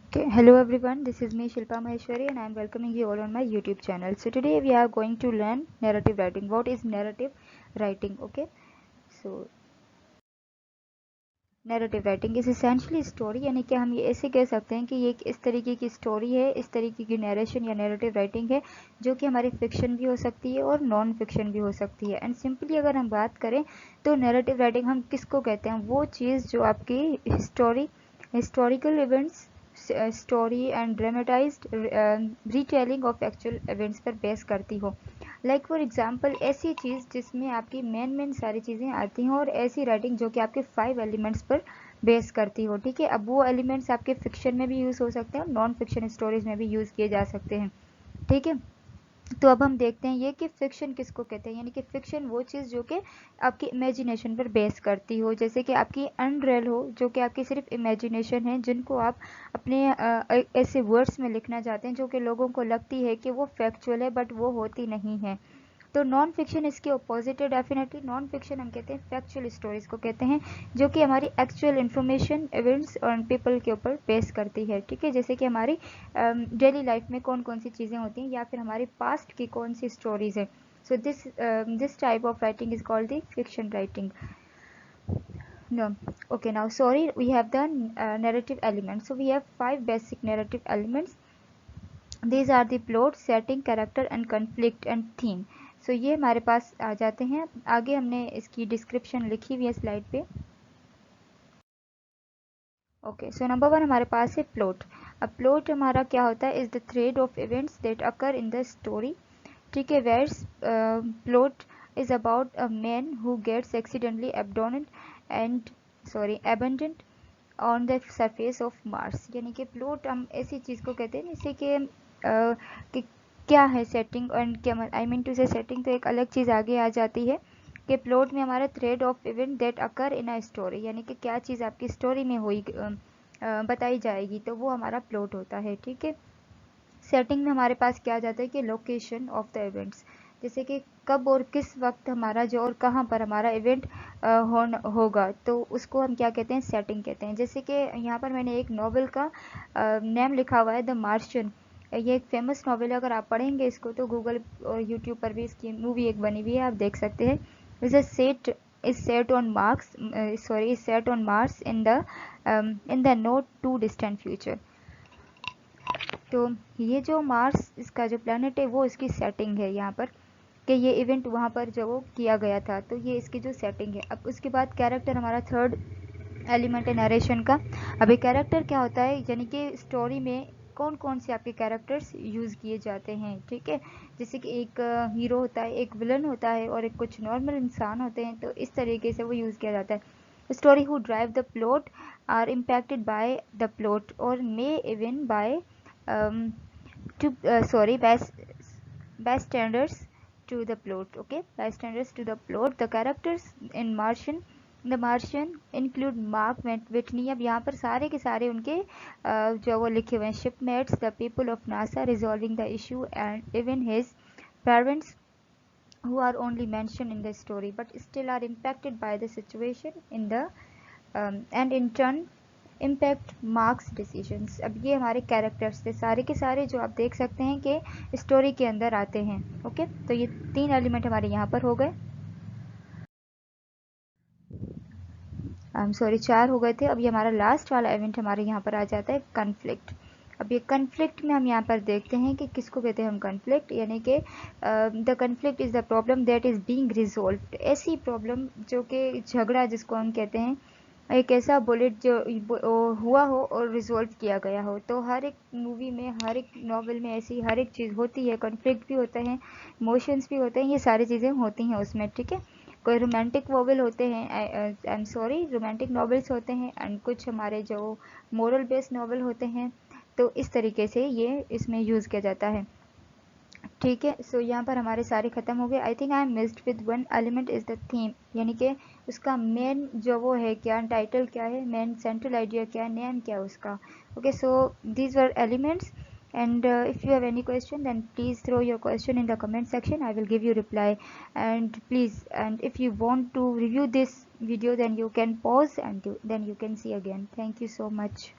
Okay, hello everyone, this is me Shilpa Maheshwari and I am welcoming you all on my YouTube channel. So today we are going to learn narrative writing. What is narrative writing? Okay, so narrative writing is essentially story, यानी कि हम ये ऐसे कह सकते हैं कि ये एक इस तरीके की स्टोरी है, इस तरीके की नरेशन या नैरेटिव राइटिंग है जो कि हमारी फिक्शन भी हो सकती है और नॉन फिक्शन भी हो सकती है। एंड सिंपली अगर हम बात करें तो नैरेटिव राइटिंग हम किसको कहते हैं? वो चीज़ जो आपकी historical events story and dramatised retelling of actual events पर बेस करती हो। लाइक फॉर एग्जाम्पल ऐसी चीज़ जिसमें आपकी मेन सारी चीज़ें आती हैं और ऐसी राइटिंग जो कि आपके 5 एलिमेंट्स पर बेस करती हो। ठीक है, अब वो एलिमेंट्स आपके फिक्शन में भी यूज़ हो सकते हैं और नॉन फिक्शन स्टोरीज में भी यूज़ किए जा सकते हैं। ठीक है, तो अब हम देखते हैं ये कि फिक्शन किसको कहते हैं। यानी कि फिक्शन वो चीज़ जो कि आपकी इमेजिनेशन पर बेस करती हो, जैसे कि आपकी अनरियल हो, जो कि आपकी सिर्फ इमेजिनेशन है, जिनको आप अपने ऐसे वर्ड्स में लिखना चाहते हैं जो कि लोगों को लगती है कि वो फैक्चुअल है बट वो होती नहीं है। तो नॉन फिक्शन इसके अपोजिट है। डेफिनेटली नॉन फिक्शन हम कहते हैं फैक्चुअल स्टोरीज को कहते हैं, जो कि हमारी एक्चुअल इन्फॉर्मेशन इवेंट्स और पीपल के ऊपर बेस करती है। ठीक है, जैसे कि हमारी डेली लाइफ में कौन कौन सी चीज़ें होती हैं या फिर हमारे पास्ट की कौन सी स्टोरीज हैं। So this type of writing is called the fiction writing. No, okay, now sorry, we have the narrative elements. So we have 5 basic narrative elements. These are the plot, setting, character and conflict and theme. So ये हमारे पास आ जाते हैं। आगे हमने इसकी description लिखी हुई है स्लाइड पे। ओके, सो नंबर 1 हमारे पास है प्लॉट। अब प्लॉट हमारा क्या होता है? Is the thread of events that occur in the story. ठीक है, where's plot is about a man who gets accidentally abandoned on the surface of Mars. यानी कि प्लॉट हम ऐसी चीज़ को कहते हैं जैसे कि क्या है सेटिंग, एंड क्या आई मीन टू से सेटिंग तो एक अलग चीज़ आगे आ जाती है कि प्लॉट में हमारा thread of event that occur in a story, यानी कि क्या चीज़ आपकी स्टोरी में हुई बताई जाएगी, तो वो हमारा प्लॉट होता है। ठीक है, सेटिंग में हमारे पास क्या आ जाता है कि लोकेशन ऑफ द इवेंट्स, जैसे कि कब और किस वक्त हमारा जो और कहाँ पर हमारा इवेंट होगा, तो उसको हम क्या कहते हैं? सेटिंग कहते हैं। जैसे कि यहाँ पर मैंने एक नॉवेल का नेम लिखा हुआ है द मार्शियन। ये एक फेमस नॉवेल है, अगर आप पढ़ेंगे इसको तो गूगल और यूट्यूब पर भी इसकी मूवी एक बनी हुई है, आप देख सकते हैं। Is set on Mars in the not too distant future. तो ये जो मार्स इसका जो प्लानट है वो इसकी सेटिंग है यहाँ पर, कि ये इवेंट वहाँ पर जो वो किया गया था, तो ये इसकी जो सेटिंग है। अब उसके बाद कैरेक्टर हमारा थर्ड एलिमेंट है नरेशन का। अभी कैरेक्टर क्या होता है, यानी कि स्टोरी में कौन कौन से आपके कैरेक्टर्स यूज़ किए जाते हैं। ठीक है, जैसे कि एक हीरो होता है, एक विलन होता है और एक कुछ नॉर्मल इंसान होते हैं, तो इस तरीके से वो यूज़ किया जाता है। Story who drive the plot are impacted by the plot और may even by to sorry bystanders to the plot. Okay, bystanders to the plot. The characters in The Martian include Mark Whitney. अब यहाँ पर सारे के सारे उनके जो वो लिखे हुए हैं, shipmates, the people of NASA resolving the issue, and even his parents who are only mentioned in the story but still are impacted by the situation in the and in turn impact marks decisions. अब ये हमारे characters थे सारे के सारे जो आप देख सकते हैं कि स्टोरी के अंदर आते हैं। ओके, तो ये 3 एलिमेंट हमारे यहाँ पर हो गए। आई एम सॉरी 4 हो गए थे। अब ये हमारा लास्ट वाला इवेंट हमारे यहाँ पर आ जाता है कन्फ्लिक्ट। अब ये कन्फ्लिक्ट में हम यहाँ पर देखते हैं कि किसको कहते हैं हम कन्फ्लिक्ट, यानी कि the conflict is the problem that is being resolved. ऐसी प्रॉब्लम जो कि झगड़ा जिसको हम कहते हैं, एक ऐसा बुलेट जो हुआ हो और रिजॉल्व किया गया हो। तो हर एक मूवी में, हर एक नॉवल में ऐसी हर एक चीज़ होती है, कन्फ्लिक्ट भी होते हैं, इमोशंस भी होते हैं, ये सारी चीज़ें होती हैं उसमें। ठीक है, कोई रोमांटिक नॉवल होते हैं, I am sorry romantic novels होते हैं, एंड कुछ हमारे जो मोरल बेस्ड नॉवल होते हैं, तो इस तरीके से ये इसमें यूज़ किया जाता है। ठीक है, सो यहाँ पर हमारे सारे ख़त्म हो गए। I think I am missed with one element is the theme, यानी कि उसका मेन जो वो है क्या, टाइटल क्या है, मेन सेंट्रल आइडिया क्या है, नेम क्या है उसका। Okay, so these were elements, and if you have any question then please throw your question in the comment section. I will give you reply. And please, and if you want to review this video then you can pause and then you can see again. Thank you so much.